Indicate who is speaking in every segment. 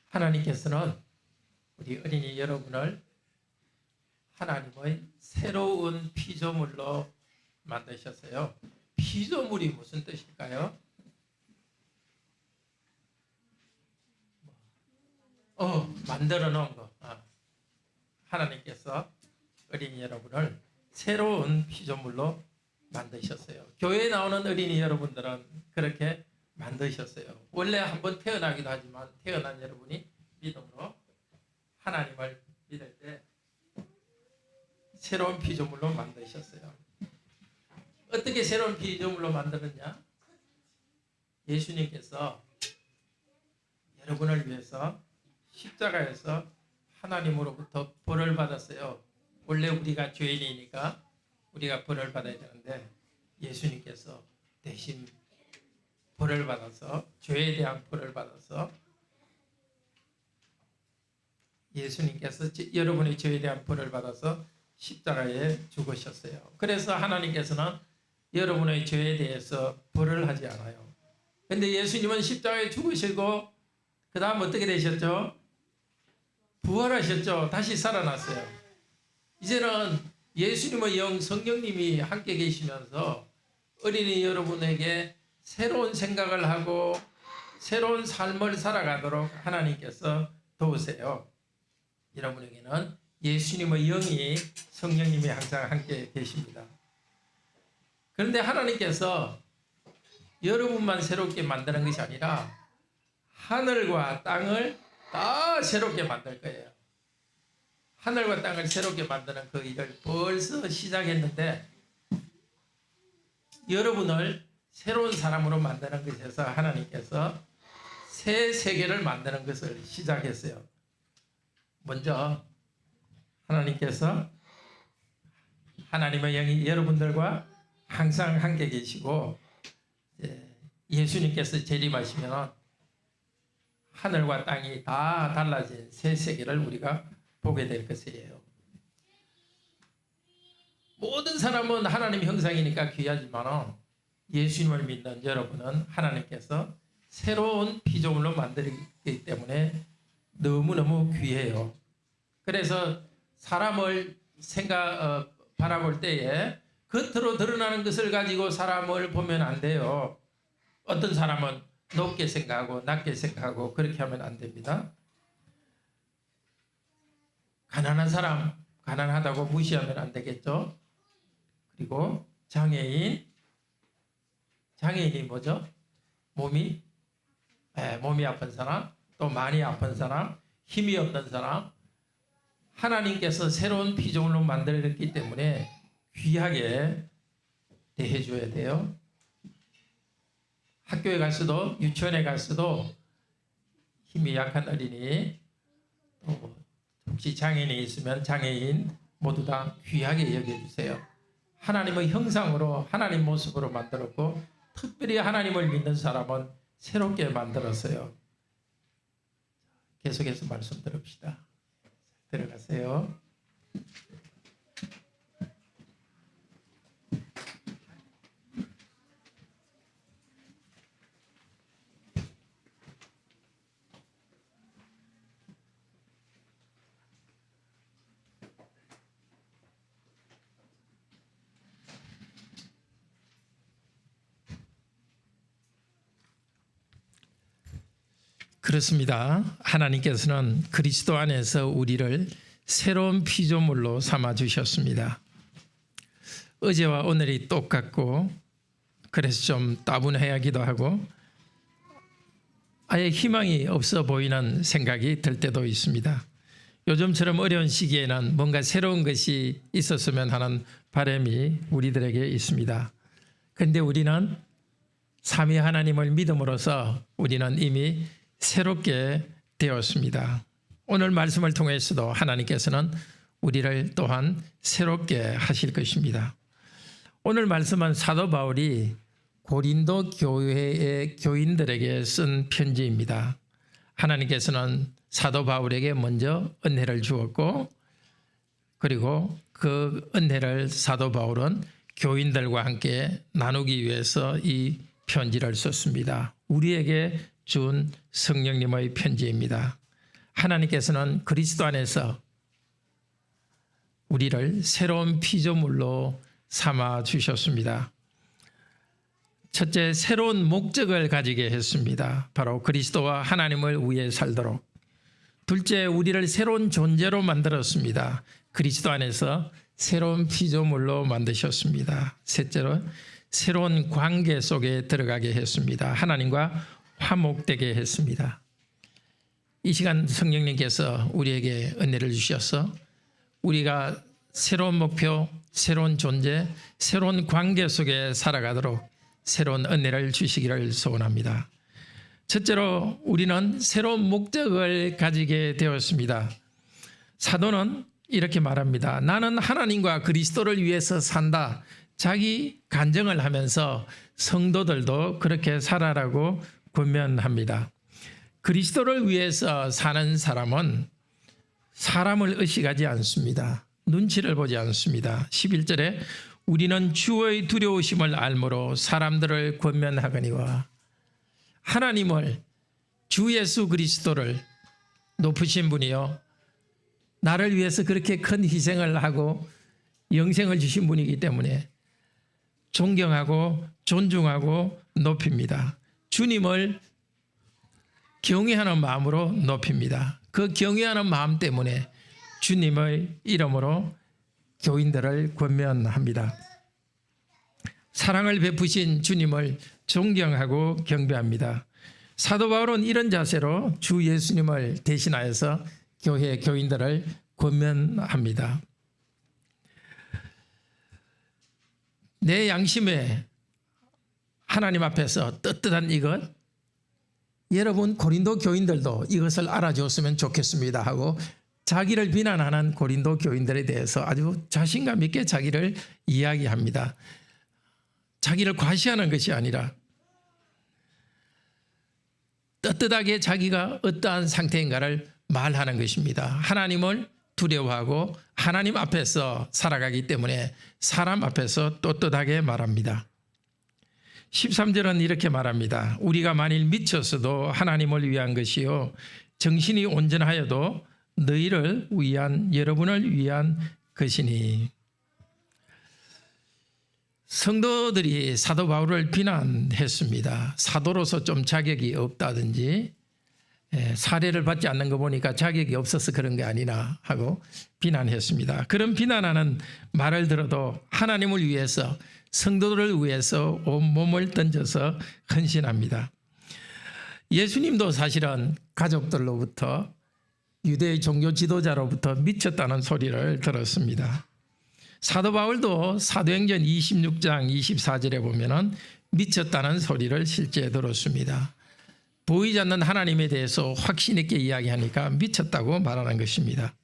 Speaker 1: 하나님께서는 우리 어린이 여러분을 하나님의 새로운 피조물로 만드셨어요. 피조물이 무슨 뜻일까요? 만들어 놓은 거. 하나님께서 어린이 여러분을 새로운 피조물로 만드셨어요. 교회에 나오는 어린이 여러분들은 그렇게 만드셨어요. 원래 한번 태어나기도 하지만 태어난 여러분이 믿음으로 하나님을 믿을 때 새로운 피조물로 만드셨어요. 어떻게 새로운 피조물로 만드느냐? 예수님께서 여러분을 위해서 십자가에서 하나님으로부터 벌을 받았어요. 원래 우리가 죄인이니까 우리가 벌을 받아야 되는데 예수님께서 대신 벌을 받아서 죄에 대한 벌을 받아서 예수님께서 여러분의 죄에 대한 벌을 받아서 십자가에 죽으셨어요. 그래서 하나님께서는 여러분의 죄에 대해서 벌을 하지 않아요. 그런데 예수님은 십자가에 죽으시고 그 다음 어떻게 되셨죠? 부활하셨죠. 다시 살아났어요. 이제는 예수님의 영 성령님이 함께 계시면서 어린이 여러분에게 새로운 생각을 하고 새로운 삶을 살아가도록 하나님께서 도우세요. 여러분에게는 예수님의 영이 성령님이 항상 함께 계십니다. 그런데 하나님께서 여러분만 새롭게 만드는 것이 아니라 하늘과 땅을 다 새롭게 만들 거예요. 하늘과 땅을 새롭게 만드는 그 일을 벌써 시작했는데 여러분을 새로운 사람으로 만드는 것에서 하나님께서 새 세계를 만드는 것을 시작했어요. 먼저 하나님께서 하나님의 영이 여러분들과 항상 함께 계시고 예수님께서 재림하시면 하늘과 땅이 다 달라진 새 세계를 우리가 보게 될 것이에요. 모든 사람은 하나님 형상이니까 귀하지만 예수님을 믿는 여러분은 하나님께서 새로운 피조물로 만들기 때문에 너무너무 귀해요. 그래서 사람을 바라볼 때에 겉으로 드러나는 것을 가지고 사람을 보면 안 돼요. 어떤 사람은 높게 생각하고 낮게 생각하고 그렇게 하면 안 됩니다. 가난한 사람 가난하다고 무시하면 안 되겠죠. 그리고 장애인이 뭐죠? 몸이 아픈 사람, 또 많이 아픈 사람, 힘이 없는 사람, 하나님께서 새로운 피조물로 만들었기 때문에 귀하게 대해줘야 돼요. 학교에 갈 수도 유치원에 갈 수도 힘이 약한 어린이, 또 혹시 장애인이 있으면 장애인 모두 다 귀하게 여겨주세요. 하나님의 형상으로 하나님 모습으로 만들었고 특별히 하나님을 믿는 사람은 새롭게 만들었어요. 계속해서 말씀 들읍시다. 들어가세요. 그렇습니다. 하나님께서는 그리스도 안에서 우리를 새로운 피조물로 삼아 주셨습니다. 어제와 오늘이 똑같고 그래서 좀 따분해하기도 하고 아예 희망이 없어 보이는 생각이 들 때도 있습니다. 요즘처럼 어려운 시기에는 뭔가 새로운 것이 있었으면 하는 바람이 우리들에게 있습니다. 그런데 우리는 삼위 하나님을 믿음으로써 우리는 이미 새롭게 되었습니다. 오늘 말씀을 통해서도 하나님께서는 우리를 또한 새롭게 하실 것입니다. 오늘 말씀은 사도 바울이 고린도 교회의 교인들에게 쓴 편지입니다. 하나님께서는 사도 바울에게 먼저 은혜를 주었고 그리고 그 은혜를 사도 바울은 교인들과 함께 나누기 위해서 이 편지를 썼습니다. 우리에게 준 성령님의 편지입니다. 하나님께서는 그리스도 안에서 우리를 새로운 피조물로 삼아 주셨습니다. 첫째, 새로운 목적을 가지게 했습니다. 바로 그리스도와 하나님을 위해 살도록. 둘째, 우리를 새로운 존재로 만들었습니다. 그리스도 안에서 새로운 피조물로 만드셨습니다. 셋째로, 새로운 관계 속에 들어가게 했습니다. 하나님과 화목되게 했습니다. 이 시간 성령님께서 우리에게 은혜를 주셔서 우리가 새로운 목표, 새로운 존재, 새로운 관계 속에 살아가도록 새로운 은혜를 주시기를 소원합니다. 첫째로 우리는 새로운 목적을 가지게 되었습니다. 사도는 이렇게 말합니다. 나는 하나님과 그리스도를 위해서 산다. 자기 간증을 하면서 성도들도 그렇게 살아라고 권면합니다. 그리스도를 위해서 사는 사람은 사람을 의식하지 않습니다. 눈치를 보지 않습니다. 11절에 우리는 주의 두려우심을 알므로 사람들을 권면하거니와, 하나님을, 주 예수 그리스도를 높으신 분이요, 나를 위해서 그렇게 큰 희생을 하고 영생을 주신 분이기 때문에 존경하고 존중하고 높입니다. 주님을 경외하는 마음으로 높입니다. 그 경외하는 마음 때문에 주님의 이름으로 교인들을 권면합니다. 사랑을 베푸신 주님을 존경하고 경배합니다. 사도 바울은 이런 자세로 주 예수님을 대신하여서 교회 교인들을 권면합니다. 내 양심에 하나님 앞에서 떳떳한 이것, 여러분 고린도 교인들도 이것을 알아줬으면 좋겠습니다 하고 자기를 비난하는 고린도 교인들에 대해서 아주 자신감 있게 자기를 이야기합니다. 자기를 과시하는 것이 아니라 떳떳하게 자기가 어떠한 상태인가를 말하는 것입니다. 하나님을 두려워하고 하나님 앞에서 살아가기 때문에 사람 앞에서 떳떳하게 말합니다. 13절은 이렇게 말합니다. 우리가 만일 미쳤어도 하나님을 위한 것이요 정신이 온전하여도 너희를 위한, 여러분을 위한 것이니. 성도들이 사도 바울을 비난했습니다. 사도로서 좀 자격이 없다든지 사례를 받지 않는 거 보니까 자격이 없어서 그런 게 아니나 하고 비난했습니다. 그런 비난하는 말을 들어도 하나님을 위해서, 성도들을 위해서 온몸을 던져서 헌신합니다. 예수님도 사실은 가족들로부터, 유대의 종교 지도자로부터 미쳤다는 소리를 들었습니다. 사도 바울도 사도행전 26장 24절에 보면은 미쳤다는 소리를 실제 들었습니다. 보이지 않는 하나님에 대해서 확신 있게 이야기하니까 미쳤다고 말하는 것입니다.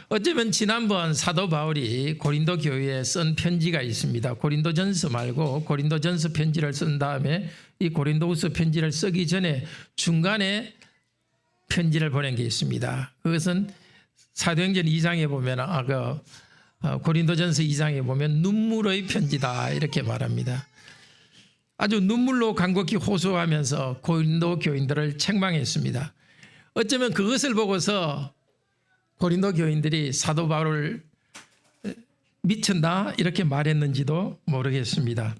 Speaker 1: 어쩌면 지난번 사도 바울이 고린도 교회에 쓴 편지가 있습니다. 고린도전서 말고 고린도전서 편지를 쓴 다음에 이 고린도후서 편지를 쓰기 전에 중간에 편지를 보낸 게 있습니다. 그것은 사도행전 2장에 보면 고린도전서 2장에 보면 눈물의 편지다 이렇게 말합니다. 아주 눈물로 간곡히 호소하면서 고린도 교인들을 책망했습니다. 어쩌면 그것을 보고서 고린도 교인들이 사도 바울을 미쳤나 이렇게 말했는지도 모르겠습니다.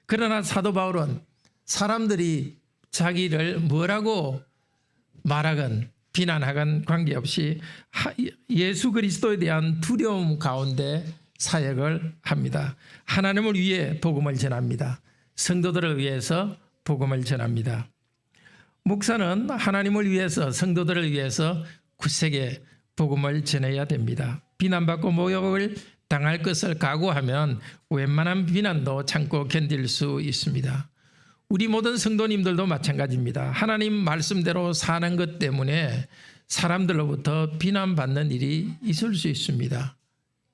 Speaker 1: 그러나 사도 바울은 사람들이 자기를 뭐라고 말하건 비난하건 관계없이 예수 그리스도에 대한 두려움 가운데 사역을 합니다. 하나님을 위해 복음을 전합니다. 성도들을 위해서 복음을 전합니다. 목사는 하나님을 위해서, 성도들을 위해서 굳세게 복음을 전해야 됩니다. 비난받고 모욕을 당할 것을 각오하면 웬만한 비난도 참고 견딜 수 있습니다. 우리 모든 성도님들도 마찬가지입니다. 하나님 말씀대로 사는 것 때문에 사람들로부터 비난받는 일이 있을 수 있습니다.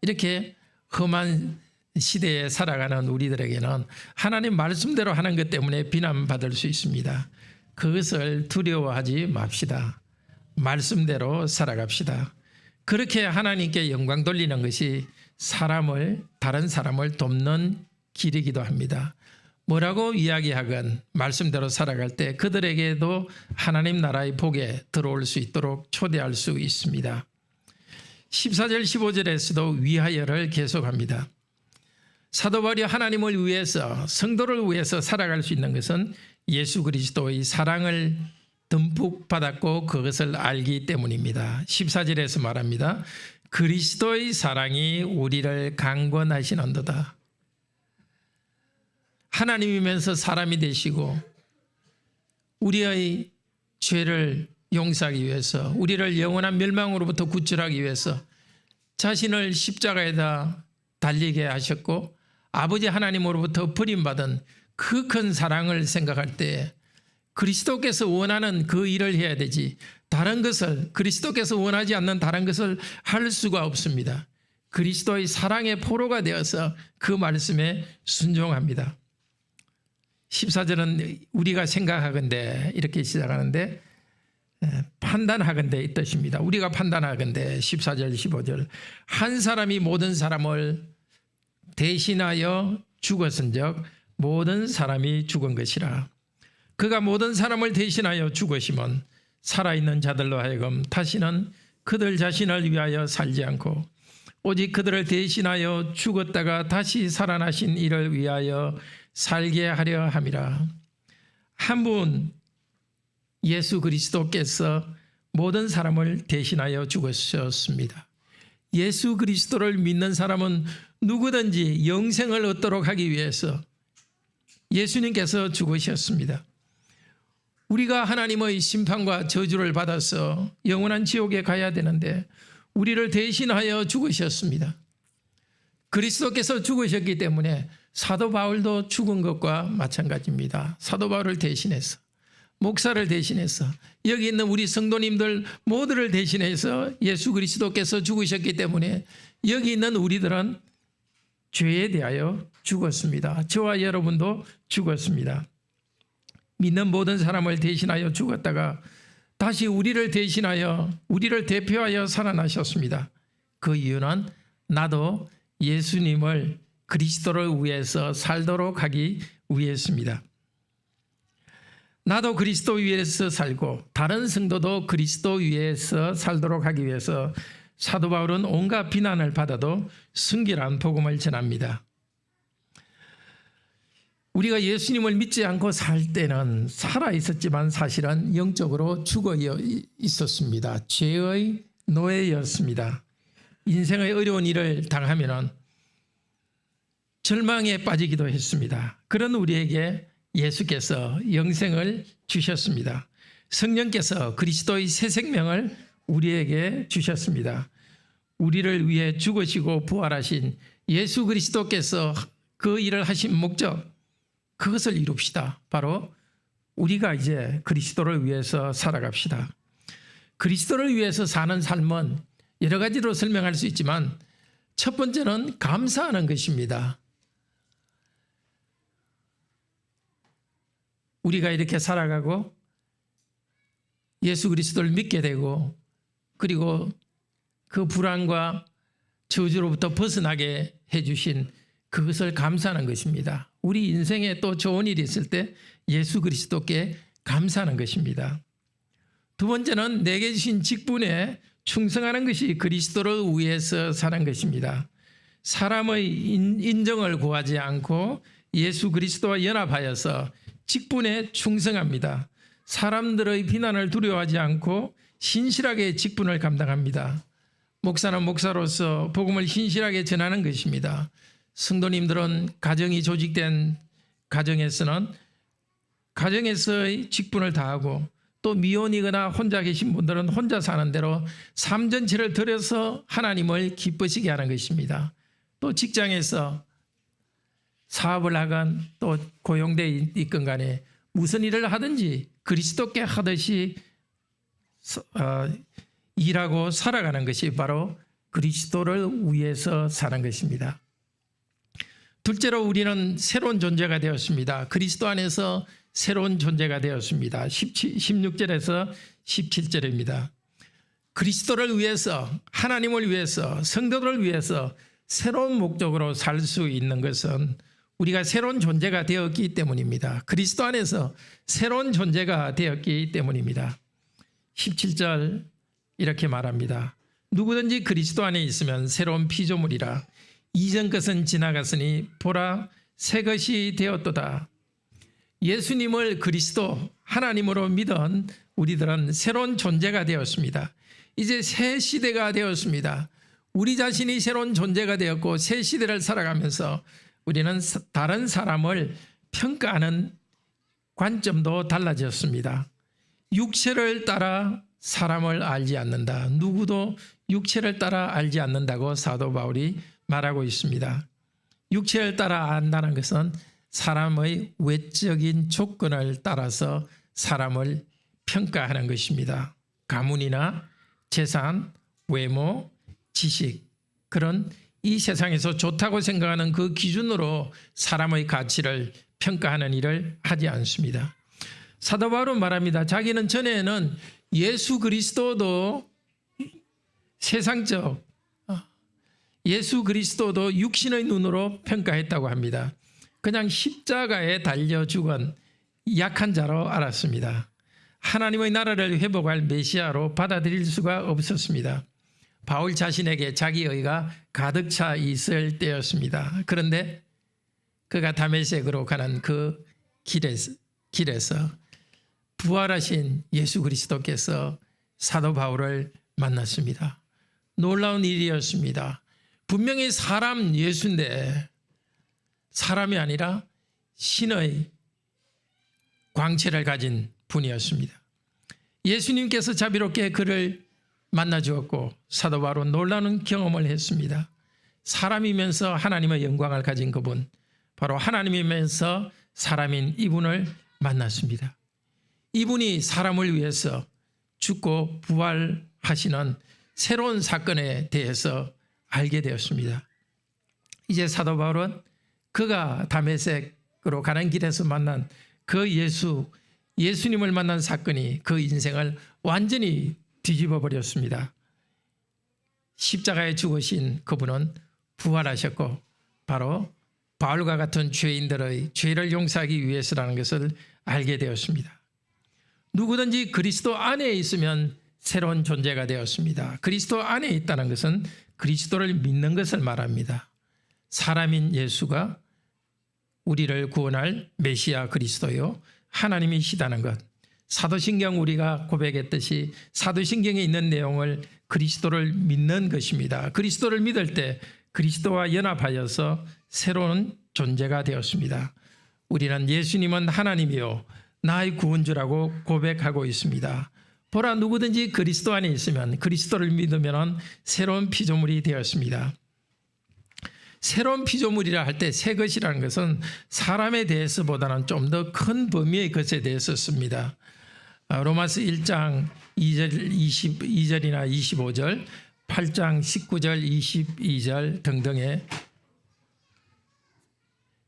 Speaker 1: 이렇게 험한 시대에 살아가는 우리들에게는 하나님 말씀대로 하는 것 때문에 비난받을 수 있습니다. 그것을 두려워하지 맙시다. 말씀대로 살아갑시다. 그렇게 하나님께 영광 돌리는 것이 다른 사람을 돕는 길이기도 합니다. 뭐라고 이야기하건 말씀대로 살아갈 때 그들에게도 하나님 나라의 복에 들어올 수 있도록 초대할 수 있습니다. 14절 15절에서도 위하여를 계속합니다. 사도 바울이 하나님을 위해서, 성도를 위해서 살아갈 수 있는 것은 예수 그리스도의 사랑을 듬뿍 받았고 그것을 알기 때문입니다. 14절에서 말합니다. 그리스도의 사랑이 우리를 강권하시는도다. 하나님이면서 사람이 되시고 우리의 죄를 용서하기 위해서, 우리를 영원한 멸망으로부터 구출하기 위해서 자신을 십자가에다 달리게 하셨고 아버지 하나님으로부터 버림받은 그 큰 사랑을 생각할 때 그리스도께서 원하는 그 일을 해야 되지, 다른 것을, 그리스도께서 원하지 않는 다른 것을 할 수가 없습니다. 그리스도의 사랑의 포로가 되어서 그 말씀에 순종합니다. 14절은 우리가 생각하건대 이렇게 시작하는데 판단하건대 이 뜻입니다. 우리가 판단하건대 14절 15절 한 사람이 모든 사람을 대신하여 죽었은즉 모든 사람이 죽은 것이라. 그가 모든 사람을 대신하여 죽으시면 살아있는 자들로 하여금 다시는 그들 자신을 위하여 살지 않고 오직 그들을 대신하여 죽었다가 다시 살아나신 이를 위하여 살게 하려 함이라. 한 분 예수 그리스도께서 모든 사람을 대신하여 죽으셨습니다. 예수 그리스도를 믿는 사람은 누구든지 영생을 얻도록 하기 위해서 예수님께서 죽으셨습니다. 우리가 하나님의 심판과 저주를 받아서 영원한 지옥에 가야 되는데 우리를 대신하여 죽으셨습니다. 그리스도께서 죽으셨기 때문에 사도 바울도 죽은 것과 마찬가지입니다. 사도 바울을 대신해서, 목사를 대신해서, 여기 있는 우리 성도님들 모두를 대신해서 예수 그리스도께서 죽으셨기 때문에 여기 있는 우리들은 죄에 대하여 죽었습니다. 저와 여러분도 죽었습니다. 믿는 모든 사람을 대신하여 죽었다가 다시 우리를 대신하여, 우리를 대표하여 살아나셨습니다. 그 이유는 나도 예수님을, 그리스도를 위해서 살도록 하기 위해서입니다. 나도 그리스도 위에서 살고 다른 성도도 그리스도 위에서 살도록 하기 위해서 사도 바울은 온갖 비난을 받아도 순결한 복음을 전합니다. 우리가 예수님을 믿지 않고 살 때는 살아있었지만 사실은 영적으로 죽어 있었습니다. 죄의 노예였습니다. 인생의 어려운 일을 당하면 절망에 빠지기도 했습니다. 그런 우리에게 예수께서 영생을 주셨습니다. 성령께서 그리스도의 새 생명을 우리에게 주셨습니다. 우리를 위해 죽으시고 부활하신 예수 그리스도께서 그 일을 하신 목적, 그것을 이룹시다. 바로 우리가 이제 그리스도를 위해서 살아갑시다. 그리스도를 위해서 사는 삶은 여러 가지로 설명할 수 있지만 첫 번째는 감사하는 것입니다. 우리가 이렇게 살아가고 예수 그리스도를 믿게 되고 그리고 그 불안과 저주로부터 벗어나게 해주신 그것을 감사하는 것입니다. 우리 인생에 또 좋은 일이 있을 때 예수 그리스도께 감사하는 것입니다. 두 번째는 내게 주신 직분에 충성하는 것이 그리스도를 위해서 사는 것입니다. 사람의 인정을 구하지 않고 예수 그리스도와 연합하여서 직분에 충성합니다. 사람들의 비난을 두려워하지 않고 신실하게 직분을 감당합니다. 목사는 목사로서 복음을 신실하게 전하는 것입니다. 성도님들은 가정이 조직된 가정에서는 가정에서의 직분을 다하고 또 미혼이거나 혼자 계신 분들은 혼자 사는 대로 삶 전체를 들여서 하나님을 기쁘시게 하는 것입니다. 또 직장에서 사업을 하건 또 고용되어 있건 간에 무슨 일을 하든지 그리스도께 하듯이 일하고 살아가는 것이 바로 그리스도를 위해서 사는 것입니다. 둘째로 우리는 새로운 존재가 되었습니다. 그리스도 안에서 새로운 존재가 되었습니다. 16절에서 17절입니다. 그리스도를 위해서, 하나님을 위해서, 성도들을 위해서 새로운 목적으로 살 수 있는 것은 우리가 새로운 존재가 되었기 때문입니다. 그리스도 안에서 새로운 존재가 되었기 때문입니다. 17절 이렇게 말합니다. 누구든지 그리스도 안에 있으면 새로운 피조물이라. 이전 것은 지나갔으니 보라 새 것이 되었도다. 예수님을 그리스도 하나님으로 믿은 우리들은 새로운 존재가 되었습니다. 이제 새 시대가 되었습니다. 우리 자신이 새로운 존재가 되었고 새 시대를 살아가면서 우리는 다른 사람을 평가하는 관점도 달라졌습니다. 육체를 따라 사람을 알지 않는다. 누구도 육체를 따라 알지 않는다고 사도 바울이 말하고 있습니다. 육체를 따라 안다는 것은 사람의 외적인 조건을 따라서 사람을 평가하는 것입니다. 가문이나 재산, 외모, 지식, 그런 이 세상에서 좋다고 생각하는 그 기준으로 사람의 가치를 평가하는 일을 하지 않습니다. 사도 바울은 말합니다. 자기는 전에는 예수 그리스도도 세상적, 예수 그리스도도 육신의 눈으로 평가했다고 합니다. 그냥 십자가에 달려 죽은 약한 자로 알았습니다. 하나님의 나라를 회복할 메시아로 받아들일 수가 없었습니다. 바울 자신에게 자기의가 가득 차 있을 때였습니다. 그런데 그가 다메섹으로 가는 그 길에서 부활하신 예수 그리스도께서 사도 바울을 만났습니다. 놀라운 일이었습니다. 분명히 사람 예수인데 사람이 아니라 신의 광채를 가진 분이었습니다. 예수님께서 자비롭게 그를 만나 주었고 사도 바울은 놀라운 경험을 했습니다. 사람이면서 하나님의 영광을 가진 그분, 바로 하나님이면서 사람인 이분을 만났습니다. 이분이 사람을 위해서 죽고 부활하시는 새로운 사건에 대해서 알게 되었습니다. 이제 사도 바울은 그가 다메섹으로 가는 길에서 만난 그 예수님을 만난 사건이 그 인생을 완전히 뒤집어 버렸습니다. 십자가에 죽으신 그분은 부활하셨고 바로 바울과 같은 죄인들의 죄를 용서하기 위해서라는 것을 알게 되었습니다. 누구든지 그리스도 안에 있으면 새로운 존재가 되었습니다. 그리스도 안에 있다는 것은 그리스도를 믿는 것을 말합니다. 사람인 예수가 우리를 구원할 메시아 그리스도요 하나님이시다는 것, 사도신경 우리가 고백했듯이 사도신경에 있는 내용을 그리스도를 믿는 것입니다. 그리스도를 믿을 때 그리스도와 연합하여서 새로운 존재가 되었습니다. 우리는 예수님은 하나님이요 나의 구원주라고 고백하고 있습니다. 보라, 누구든지 그리스도 안에 있으면, 그리스도를 믿으면 새로운 피조물이 되었습니다. 새로운 피조물이라 할 때 새 것이라는 것은 사람에 대해서보다는 좀 더 큰 범위의 것에 대해서 씁니다. 로마서 1장 22절이나 25절, 8장 19절, 22절 등등의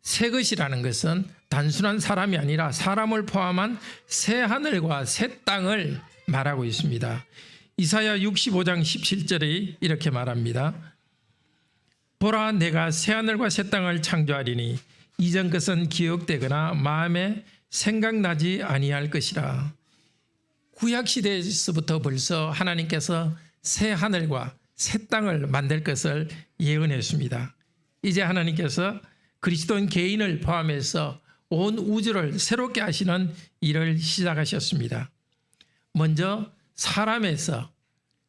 Speaker 1: 새 것이라는 것은 단순한 사람이 아니라 사람을 포함한 새 하늘과 새 땅을 말하고 있습니다. 이사야 65장 17절이 이렇게 말합니다. 보라, 내가 새하늘과 새 땅을 창조하리니 이전 것은 기억되거나 마음에 생각나지 아니할 것이라. 구약시대에서부터 벌써 하나님께서 새 하늘과 새 땅을 만들 것을 예언했습니다. 이제 하나님께서 그리스도인 개인을 포함해서 온 우주를 새롭게 하시는 일을 시작하셨습니다. 먼저 사람에서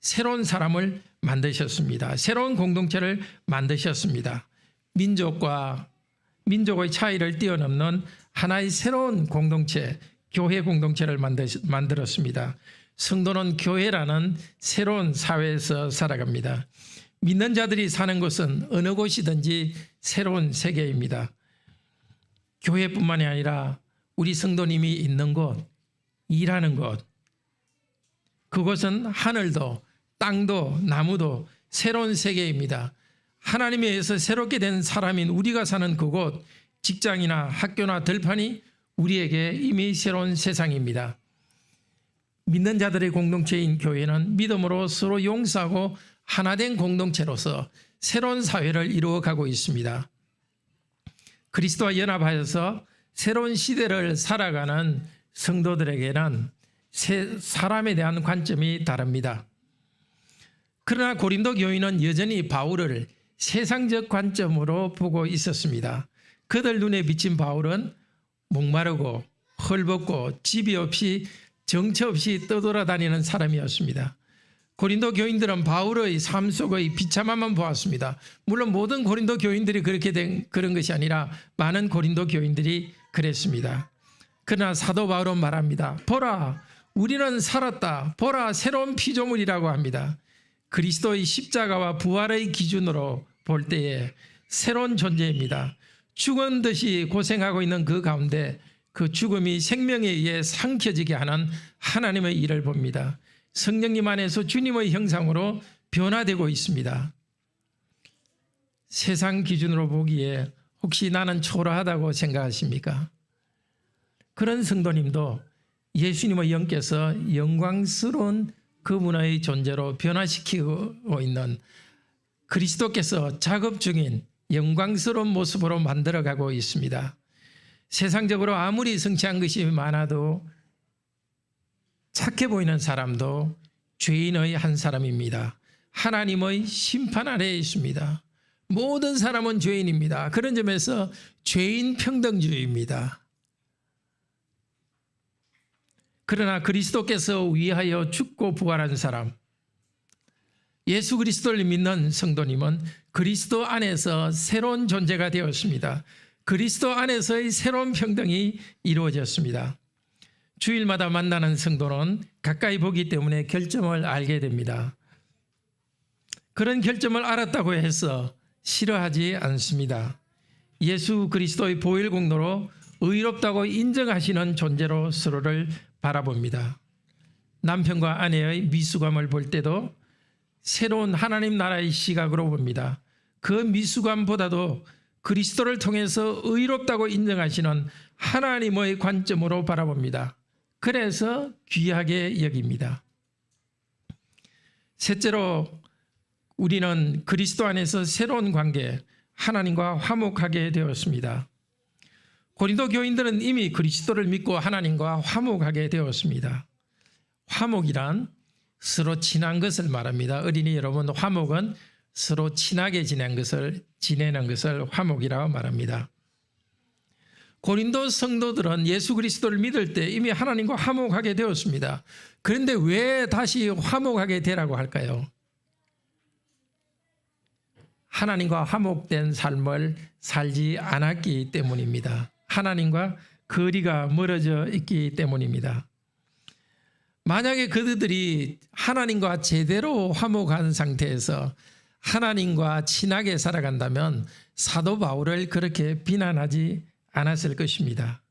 Speaker 1: 새로운 사람을 만드셨습니다. 새로운 공동체를 만드셨습니다. 민족의 차이를 뛰어넘는 하나의 새로운 공동체, 교회 공동체를 만들었습니다. 성도는 교회라는 새로운 사회에서 살아갑니다. 믿는 자들이 사는 곳은 어느 곳이든지 새로운 세계입니다. 교회뿐만이 아니라 우리 성도님이 있는 곳, 일하는 곳, 그곳은 하늘도 땅도 나무도 새로운 세계입니다. 하나님에 의해서 새롭게 된 사람인 우리가 사는 그곳, 직장이나 학교나 들판이 우리에게 이미 새로운 세상입니다. 믿는 자들의 공동체인 교회는 믿음으로 서로 용서하고 하나된 공동체로서 새로운 사회를 이루어가고 있습니다. 그리스도와 연합하여서 새로운 시대를 살아가는 성도들에게는 사람에 대한 관점이 다릅니다. 그러나 고린도 교인은 여전히 바울을 세상적 관점으로 보고 있었습니다. 그들 눈에 비친 바울은 목마르고 헐벗고 집이 없이 정처 없이 떠돌아다니는 사람이었습니다. 고린도 교인들은 바울의 삶 속의 비참함만 보았습니다. 물론 모든 고린도 교인들이 그렇게 된 그런 것이 아니라 많은 고린도 교인들이 그랬습니다. 그러나 사도 바울은 말합니다. 보라, 우리는 살았다. 보라, 새로운 피조물이라고 합니다. 그리스도의 십자가와 부활의 기준으로 볼 때에 새로운 존재입니다. 죽은 듯이 고생하고 있는 그 가운데 그 죽음이 생명에 의해 삼켜지게 하는 하나님의 일을 봅니다. 성령님 안에서 주님의 형상으로 변화되고 있습니다. 세상 기준으로 보기에 혹시 나는 초라하다고 생각하십니까? 그런 성도님도 예수님의 영께서 영광스러운 그분의 존재로 변화시키고 있는 그리스도께서 작업 중인 영광스러운 모습으로 만들어가고 있습니다. 세상적으로 아무리 성취한 것이 많아도 착해 보이는 사람도 죄인의 한 사람입니다. 하나님의 심판 아래에 있습니다. 모든 사람은 죄인입니다. 그런 점에서 죄인 평등주의입니다. 그러나 그리스도께서 위하여 죽고 부활한 사람, 예수 그리스도를 믿는 성도님은 그리스도 안에서 새로운 존재가 되었습니다. 그리스도 안에서의 새로운 평등이 이루어졌습니다. 주일마다 만나는 성도는 가까이 보기 때문에 결점을 알게 됩니다. 그런 결점을 알았다고 해서 싫어하지 않습니다. 예수 그리스도의 보혈 공로로 의롭다고 인정하시는 존재로 서로를 바라봅니다. 남편과 아내의 미숙함을 볼 때도 새로운 하나님 나라의 시각으로 봅니다. 그 미숙함보다도 그리스도를 통해서 의롭다고 인정하시는 하나님의 관점으로 바라봅니다. 그래서 귀하게 여깁니다. 셋째로 우리는 그리스도 안에서 새로운 관계, 하나님과 화목하게 되었습니다. 고린도 교인들은 이미 그리스도를 믿고 하나님과 화목하게 되었습니다. 화목이란 서로 친한 것을 말합니다. 어린이 여러분, 화목은 서로 친하게 지내는 것을 화목이라고 말합니다. 고린도 성도들은 예수 그리스도를 믿을 때 이미 하나님과 화목하게 되었습니다. 그런데 왜 다시 화목하게 되라고 할까요? 하나님과 화목된 삶을 살지 않았기 때문입니다. 하나님과 거리가 멀어져 있기 때문입니다. 만약에 그들이 하나님과 제대로 화목한 상태에서 하나님과 친하게 살아간다면 사도 바울을 그렇게 비난하지 않았을 것입니다.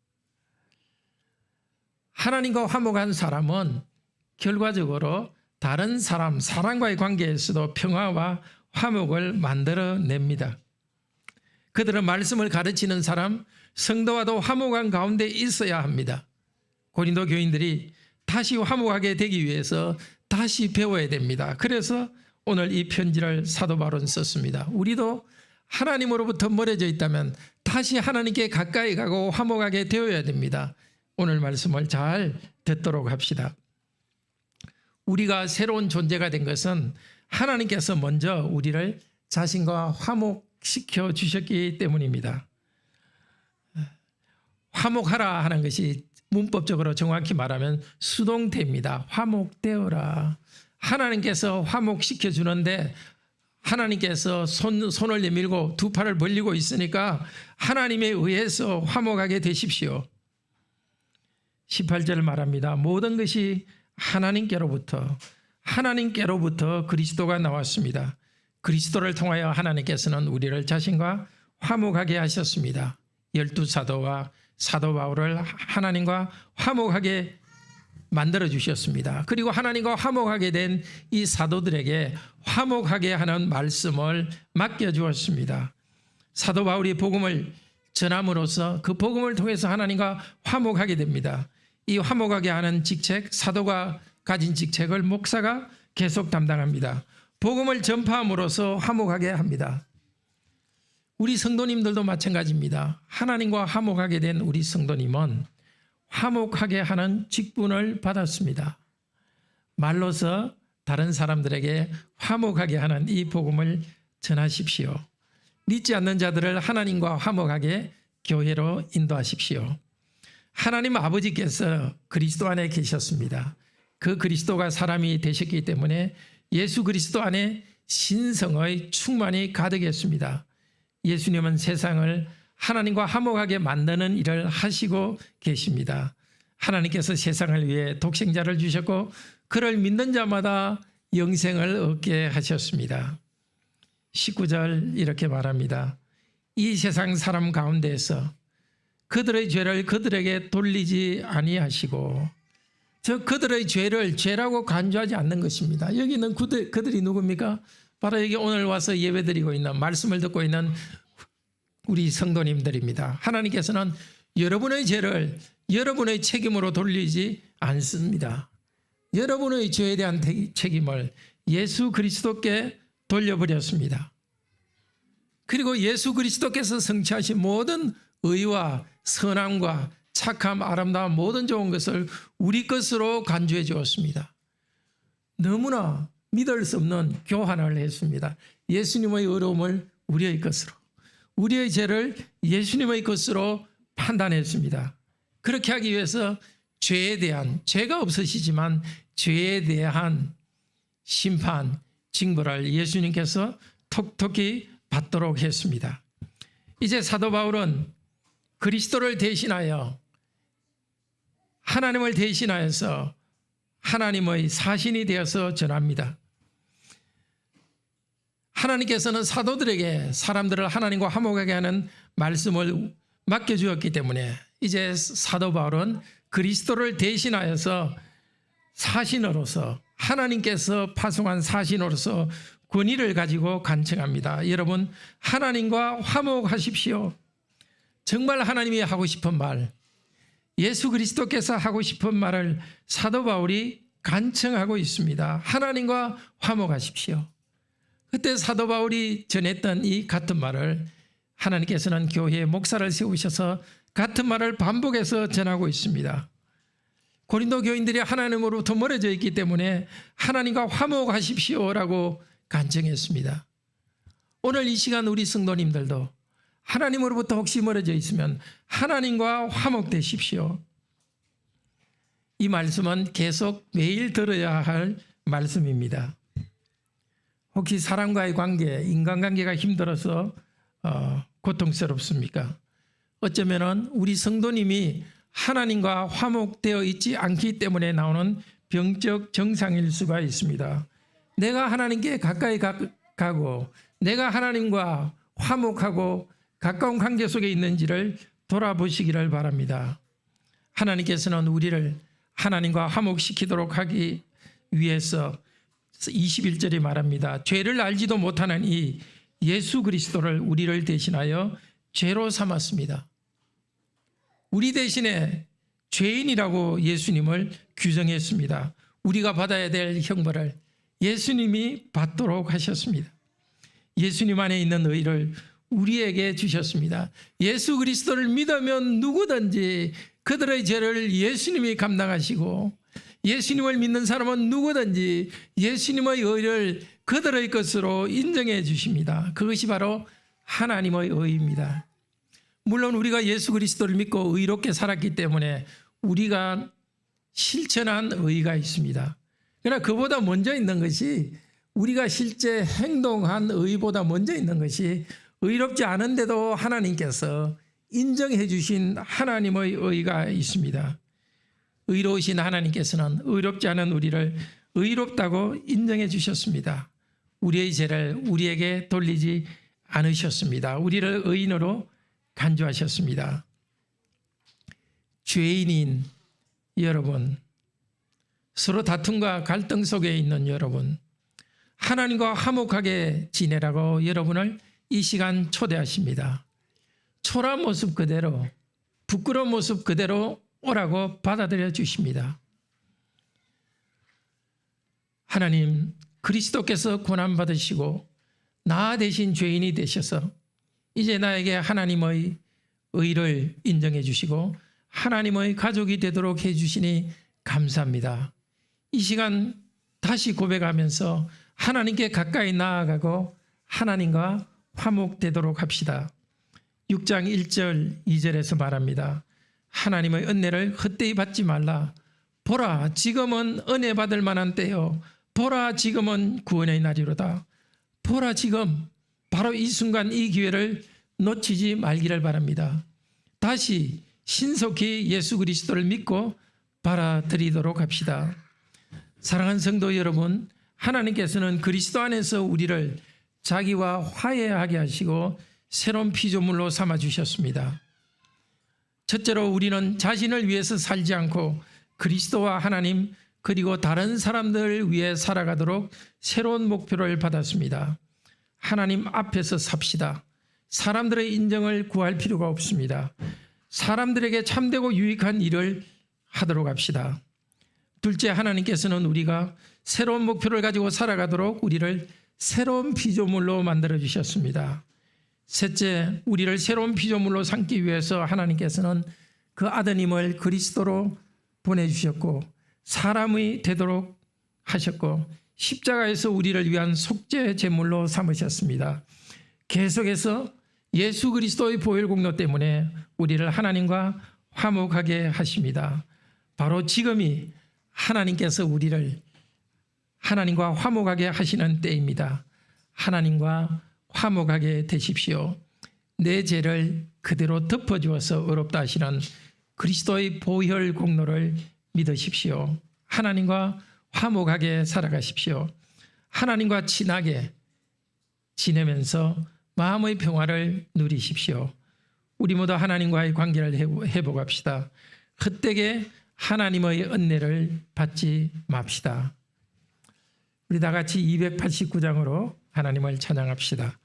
Speaker 1: 하나님과 화목한 사람은 결과적으로 다른 사람과의 관계에서도 평화와 화목을 만들어냅니다. 그들은 말씀을 가르치는 사람, 성도와도 화목한 가운데 있어야 합니다. 고린도 교인들이 다시 화목하게 되기 위해서 다시 배워야 됩니다. 그래서 오늘 이 편지를 사도 바울은 썼습니다. 우리도 하나님으로부터 멀어져 있다면 다시 하나님께 가까이 가고 화목하게 되어야 됩니다. 오늘 말씀을 잘 듣도록 합시다. 우리가 새로운 존재가 된 것은 하나님께서 먼저 우리를 자신과 화목시켜 주셨기 때문입니다. 화목하라 하는 것이 문법적으로 정확히 말하면 수동태입니다. 화목되어라. 하나님께서 화목시켜 주는데 하나님께서 손을 내밀고 두 팔을 벌리고 있으니까 하나님에 의해서 화목하게 되십시오. 18절 말합니다. 모든 것이 하나님께로부터 그리스도가 나왔습니다. 그리스도를 통하여 하나님께서는 우리를 자신과 화목하게 하셨습니다. 12사도와 사도 바울을 하나님과 화목하게 만들어 주셨습니다. 그리고 하나님과 화목하게 된 이 사도들에게 화목하게 하는 말씀을 맡겨 주었습니다. 사도 바울이 복음을 전함으로써 그 복음을 통해서 하나님과 화목하게 됩니다. 이 화목하게 하는 직책, 사도가 가진 직책을 목사가 계속 담당합니다. 복음을 전파함으로써 화목하게 합니다. 우리 성도님들도 마찬가지입니다. 하나님과 화목하게 된 우리 성도님은 화목하게 하는 직분을 받았습니다. 말로서 다른 사람들에게 화목하게 하는 이 복음을 전하십시오. 믿지 않는 자들을 하나님과 화목하게 교회로 인도하십시오. 하나님 아버지께서 그리스도 안에 계셨습니다. 그 그리스도가 사람이 되셨기 때문에 예수 그리스도 안에 신성의 충만이 가득했습니다. 예수님은 세상을 하나님과 화목하게 만드는 일을 하시고 계십니다. 하나님께서 세상을 위해 독생자를 주셨고 그를 믿는 자마다 영생을 얻게 하셨습니다. 19절 이렇게 말합니다. 이 세상 사람 가운데에서 그들의 죄를 그들에게 돌리지 아니하시고, 저 그들의 죄를 죄라고 간주하지 않는 것입니다. 여기는 그들이 누굽니까? 바로 여기 오늘 와서 예배드리고 있는, 말씀을 듣고 있는 우리 성도님들입니다. 하나님께서는 여러분의 죄를 여러분의 책임으로 돌리지 않습니다. 여러분의 죄에 대한 책임을 예수 그리스도께 돌려버렸습니다. 그리고 예수 그리스도께서 성취하신 모든 의와 선함과 착함, 아름다움, 모든 좋은 것을 우리 것으로 간주해 주었습니다. 너무나 믿을 수 없는 교환을 했습니다. 예수님의 의로움을 우리의 것으로, 우리의 죄를 예수님의 것으로 판단했습니다. 그렇게 하기 위해서 죄에 대한, 죄가 없으시지만 죄에 대한 심판, 징벌을 예수님께서 톡톡히 받도록 했습니다. 이제 사도 바울은 그리스도를 대신하여, 하나님을 대신하여서 하나님의 사신이 되어서 전합니다. 하나님께서는 사도들에게 사람들을 하나님과 화목하게 하는 말씀을 맡겨주었기 때문에 이제 사도 바울은 그리스도를 대신하여서 사신으로서, 하나님께서 파송한 사신으로서 권위를 가지고 간청합니다. 여러분, 하나님과 화목하십시오. 정말 하나님이 하고 싶은 말, 예수 그리스도께서 하고 싶은 말을 사도 바울이 간청하고 있습니다. 하나님과 화목하십시오. 그때 사도 바울이 전했던 이 같은 말을 하나님께서는 교회에 목사를 세우셔서 같은 말을 반복해서 전하고 있습니다. 고린도 교인들이 하나님으로부터 멀어져 있기 때문에 하나님과 화목하십시오라고 간청했습니다. 오늘 이 시간 우리 성도님들도 하나님으로부터 혹시 멀어져 있으면 하나님과 화목되십시오. 이 말씀은 계속 매일 들어야 할 말씀입니다. 혹시 사람과의 관계, 인간관계가 힘들어서 고통스럽습니까? 어쩌면 우리 성도님이 하나님과 화목되어 있지 않기 때문에 나오는 병적 증상일 수가 있습니다. 내가 하나님께 가까이 가고 내가 하나님과 화목하고 가까운 관계 속에 있는지를 돌아보시기를 바랍니다. 하나님께서는 우리를 하나님과 화목시키도록 하기 위해서 21절에 말합니다. 죄를 알지도 못하는 이 예수 그리스도를 우리를 대신하여 죄로 삼았습니다. 우리 대신에 죄인이라고 예수님을 규정했습니다. 우리가 받아야 될 형벌을 예수님이 받도록 하셨습니다. 예수님 안에 있는 의를 우리에게 주셨습니다. 예수 그리스도를 믿으면 누구든지 그들의 죄를 예수님이 감당하시고, 예수님을 믿는 사람은 누구든지 예수님의 의를 그들의 것으로 인정해 주십니다. 그것이 바로 하나님의 의입니다. 물론 우리가 예수 그리스도를 믿고 의롭게 살았기 때문에 우리가 실천한 의가 있습니다. 그러나 그보다 먼저 있는 것이, 우리가 실제 행동한 의보다 먼저 있는 것이 의롭지 않은데도 하나님께서 인정해 주신 하나님의 의가 있습니다. 의로우신 하나님께서는 의롭지 않은 우리를 의롭다고 인정해 주셨습니다. 우리의 죄를 우리에게 돌리지 않으셨습니다. 우리를 의인으로 간주하셨습니다. 죄인인 여러분, 서로 다툼과 갈등 속에 있는 여러분, 하나님과 화목하게 지내라고 여러분을 이 시간 초대하십니다. 초라한 모습 그대로, 부끄러운 모습 그대로 오라고 받아들여 주십니다. 하나님, 그리스도께서 고난받으시고 나 대신 죄인이 되셔서 이제 나에게 하나님의 의를 인정해 주시고 하나님의 가족이 되도록 해 주시니 감사합니다. 이 시간 다시 고백하면서 하나님께 가까이 나아가고 하나님과 화목되도록 합시다. 6장 1절 2절에서 말합니다. 하나님의 은혜를 헛되이 받지 말라. 보라, 지금은 은혜 받을 만한 때요. 보라, 지금은 구원의 날이로다. 보라, 지금 바로 이 순간 이 기회를 놓치지 말기를 바랍니다. 다시 신속히 예수 그리스도를 믿고 받아들이도록 합시다. 사랑하는 성도 여러분, 하나님께서는 그리스도 안에서 우리를 자기와 화해하게 하시고 새로운 피조물로 삼아주셨습니다. 첫째로 우리는 자신을 위해서 살지 않고 그리스도와 하나님 그리고 다른 사람들을 위해 살아가도록 새로운 목표를 받았습니다. 하나님 앞에서 삽시다. 사람들의 인정을 구할 필요가 없습니다. 사람들에게 참되고 유익한 일을 하도록 합시다. 둘째, 하나님께서는 우리가 새로운 목표를 가지고 살아가도록 우리를 새로운 피조물로 만들어 주셨습니다. 셋째, 우리를 새로운 피조물로 삼기 위해서 하나님께서는 그 아드님을 그리스도로 보내주셨고 사람이 되도록 하셨고 십자가에서 우리를 위한 속죄 제물로 삼으셨습니다. 계속해서 예수 그리스도의 보혈 공로 때문에 우리를 하나님과 화목하게 하십니다. 바로 지금이 하나님께서 우리를 하나님과 화목하게 하시는 때입니다. 하나님과 화목하게 되십시오. 내 죄를 그대로 덮어주어서 의롭다 하시는 그리스도의 보혈 공로를 믿으십시오. 하나님과 화목하게 살아가십시오. 하나님과 친하게 지내면서 마음의 평화를 누리십시오. 우리 모두 하나님과의 관계를 회복합시다. 헛되게 하나님의 은혜를 받지 맙시다. 우리 다 같이 289장으로 하나님을 찬양합시다.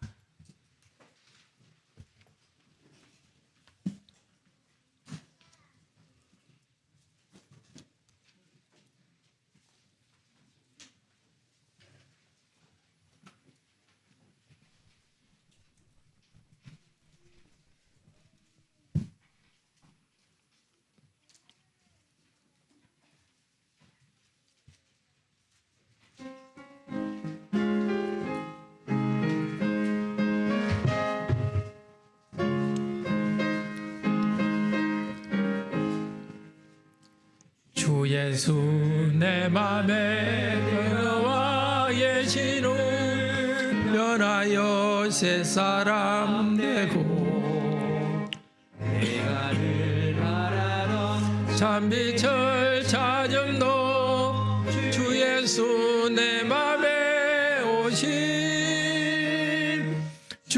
Speaker 1: 주 예수 내 맘에 들어와 예시를 변하여 새 사람 되고 내가 늘 바라던 참빛을 찾음도 주 예수 내 맘에 오시